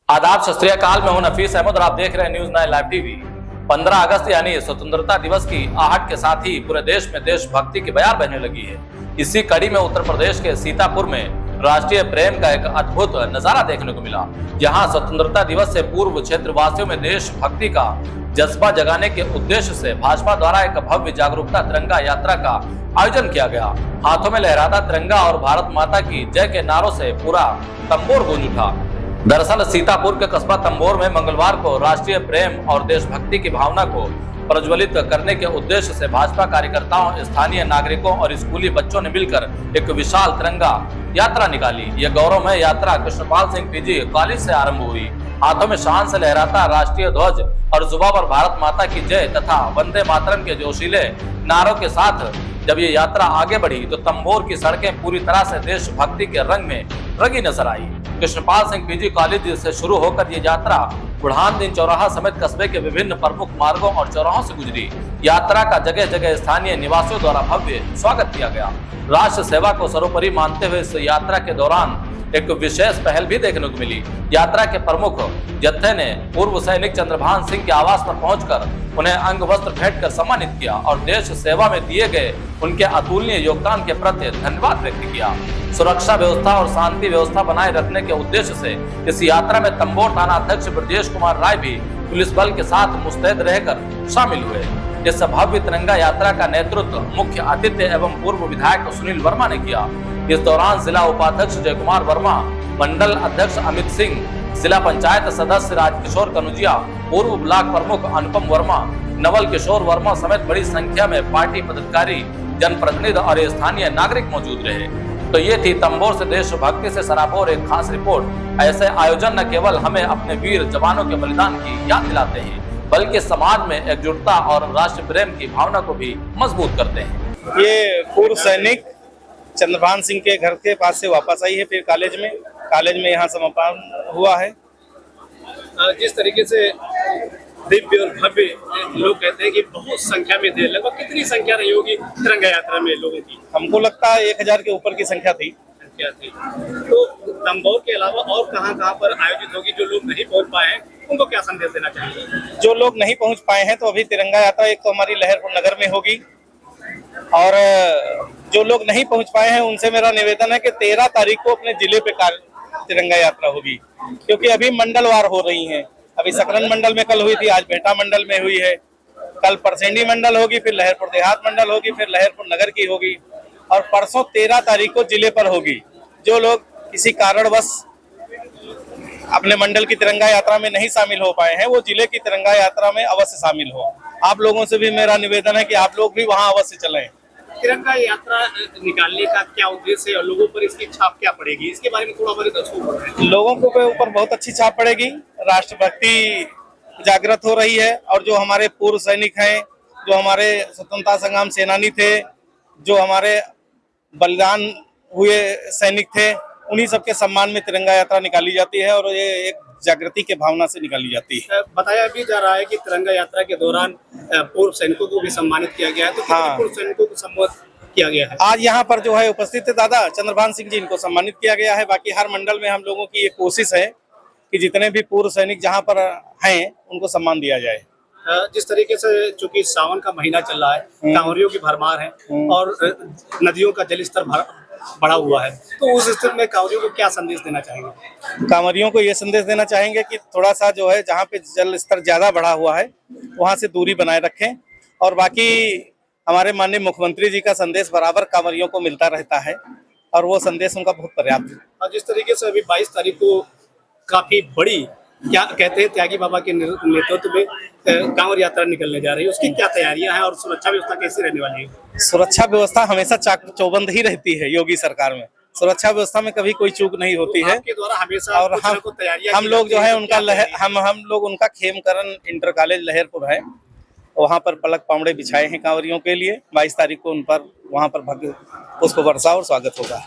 आदाब सत श्री अकाल। मैं हूं नफीस अहमद और आप देख रहे हैं न्यूज़ 9 लाइव टीवी। 15 अगस्त यानी स्वतंत्रता दिवस की आहट के साथ ही पूरे देश में देशभक्ति की बयार बहने लगी है। इसी कड़ी में उत्तर प्रदेश के सीतापुर में राष्ट्रीय प्रेम का एक अद्भुत नजारा देखने को मिला। यहाँ स्वतंत्रता दिवस से पूर्व क्षेत्रवासियों में देशभक्ति का जज्बा जगाने के उद्देश्य से भाजपा द्वारा एक भव्य जागरूकता तिरंगा यात्रा का आयोजन किया गया। हाथों में लहराता तिरंगा और भारत माता की जय के नारों से पूरा तंबोर गूंज उठा। दरअसल सीतापुर के कस्बा तंबोर में मंगलवार को राष्ट्रीय प्रेम और देशभक्ति की भावना को प्रज्वलित करने के उद्देश्य से भाजपा कार्यकर्ताओं, स्थानीय नागरिकों और स्कूली बच्चों ने मिलकर एक विशाल तिरंगा यात्रा निकाली। यह गौरवमय यात्रा कृष्णपाल सिंह पीजी कॉलेज से आरंभ हुई। हाथों में शान से लहराता राष्ट्रीय ध्वज और जुबां पर भारत माता की जय तथा वंदे मातरम के जोशीले नारों के साथ जब ये यात्रा आगे बढ़ी तो तंबोर की सड़कें पूरी तरह से देशभक्ति के रंग में रंगी नजर आई। कृष्णपाल सिंह पीजी कॉलेज से शुरू होकर ये यात्रा बुढ़ानदीन चौराहा समेत कस्बे के विभिन्न प्रमुख मार्गों और चौराहों से गुजरी। यात्रा का जगह जगह स्थानीय निवासियों द्वारा भव्य स्वागत किया गया। राष्ट्र सेवा को सर्वोपरि मानते हुए इस यात्रा के दौरान एक विशेष पहल भी देखने को मिली। यात्रा के प्रमुख जत्थे ने पूर्व सैनिक चंद्रभान सिंह के आवास पर पहुंचकर उन्हें अंग वस्त्र भेंट कर सम्मानित किया और देश सेवा में दिए गए उनके अतुलनीय योगदान के प्रति धन्यवाद व्यक्त किया। सुरक्षा व्यवस्था और शांति व्यवस्था बनाए रखने के उद्देश्य से इस यात्रा में तंबोर थाना अध्यक्ष ब्रजेश कुमार राय भी पुलिस बल के साथ मुस्तैद रहकर शामिल हुए। इस भव्य तिरंगा यात्रा का नेतृत्व मुख्य अतिथि एवं पूर्व विधायक सुनील वर्मा ने किया। इस दौरान जिला उपाध्यक्ष जय कुमार वर्मा, मंडल अध्यक्ष अमित सिंह, जिला पंचायत सदस्य राजकिशोर कनुजिया, पूर्व ब्लॉक प्रमुख अनुपम वर्मा, नवल किशोर वर्मा समेत बड़ी संख्या में पार्टी पदाधिकारी, जनप्रतिनिधि और स्थानीय नागरिक मौजूद रहे। तो ये थी तंबोर से देशभक्ति से सराबोर एक खास रिपोर्ट। ऐसे आयोजन न केवल हमें अपने वीर जवानों के बलिदान की याद दिलाते हैं बल्कि समाज में एकजुटता और राष्ट्र प्रेम की भावना को भी मजबूत करते हैं। ये पूर्व सैनिक चंद्रभान सिंह के घर के पास से वापस आई है, फिर कॉलेज में यहाँ समापन हुआ है। जिस तरीके से दिव्य और भव्य लोग कहते हैं कि बहुत संख्या में थे, लगभग कितनी संख्या रही होगी तिरंगा यात्रा में लोगों की? हमको लगता है 1000 के ऊपर की संख्या थी। तो तंबोर के अलावा और कहाँ पर आयोजित होगी? जो लोग नहीं पहुंच पाए हैं उनको क्या संदेश देना चाहिए? जो लोग नहीं पहुंच पाए हैं तो अभी तिरंगा यात्रा एक तो हमारी लहरपुर नगर में होगी और जो लोग नहीं पहुंच पाए हैं उनसे मेरा निवेदन है कि 13 तारीख को अपने जिले पे तिरंगा यात्रा होगी, क्योंकि अभी मंडलवार हो रही हैं। अभी सकरन मंडल में कल हुई थी, आज भेटा मंडल में हुई है, कल परसेंडी मंडल होगी, फिर लहरपुर देहात मंडल होगी, फिर लहरपुर नगर की होगी और परसों 13 तारीख को जिले पर होगी। जो लोग किसी कारणवश अपने मंडल की तिरंगा यात्रा में नहीं शामिल हो पाए हैं वो जिले की तिरंगा यात्रा में अवश्य शामिल हो। आप लोगों से भी मेरा निवेदन है कि आप लोग भी वहां अवश्य चलें। तिरंगा यात्रा निकालने का क्या उद्देश्य है और लोगों पर इसकी छाप क्या पड़ेगी? इसके बारे में थोड़ा बताइए। लोगों के ऊपर बहुत अच्छी छाप पड़ेगी, राष्ट्रभक्ति जागृत हो रही है और जो हमारे पूर्व सैनिक हैं, जो हमारे स्वतंत्रता संग्राम सेनानी थे, जो हमारे बलिदान हुए सैनिक थे, उन्हीं सबके सम्मान में तिरंगा यात्रा निकाली जाती है और ये एक जागृति के भावना से निकाली जाती है। बताया भी जा रहा है कि तिरंगा यात्रा के दौरान पूर्व सैनिकों को भी सम्मानित किया गया है, तो कितने पूर्व सैनिकों को सम्मानित किया गया है? आज यहाँ पर जो है उपस्थित है दादा चंद्रभान सिंह जी, इनको सम्मानित किया गया है। बाकी हर मंडल में हम लोगों की ये कोशिश है कि जितने भी पूर्व सैनिक जहाँ पर हैं उनको सम्मान दिया जाए। जिस तरीके से चूंकि सावन का महीना चल रहा है, कांवरियों की भरमार है और नदियों का जलस्तर बढ़ा हुआ है, तो उस स्थिति में कांवरियों को क्या संदेश देना चाहेंगे? कांवरियों को ये संदेश देना चाहेंगे कि थोड़ा सा जो है जहाँ पे जल स्तर ज्यादा बढ़ा हुआ है वहाँ से दूरी बनाए रखें और बाकी हमारे माननीय मुख्यमंत्री जी का संदेश बराबर कांवरियों को मिलता रहता है और वो संदेश उनका बहुत पर्याप्त है। और जिस तरीके से अभी 22 तारीख को काफी बड़ी क्या कहते हैं त्यागी बाबा के नेतृत्व में कांवड़ यात्रा निकलने जा रही है, उसकी क्या तैयारियां हैं और सुरक्षा व्यवस्था कैसी रहने वाली है? सुरक्षा व्यवस्था हमेशा चौबंद ही रहती है योगी सरकार में। सुरक्षा व्यवस्था में कभी कोई चूक नहीं होती है आपके द्वारा हमेशा और हम लोग जो है उनका हम लोग उनका खेमकरण इंटर कॉलेज लहरपुर है, वहाँ पर पलक पावड़े बिछाए हैं कांवरियों के लिए। 22 तारीख को उन पर वहाँ पर भव्य पुष्प वर्षा और स्वागत होगा।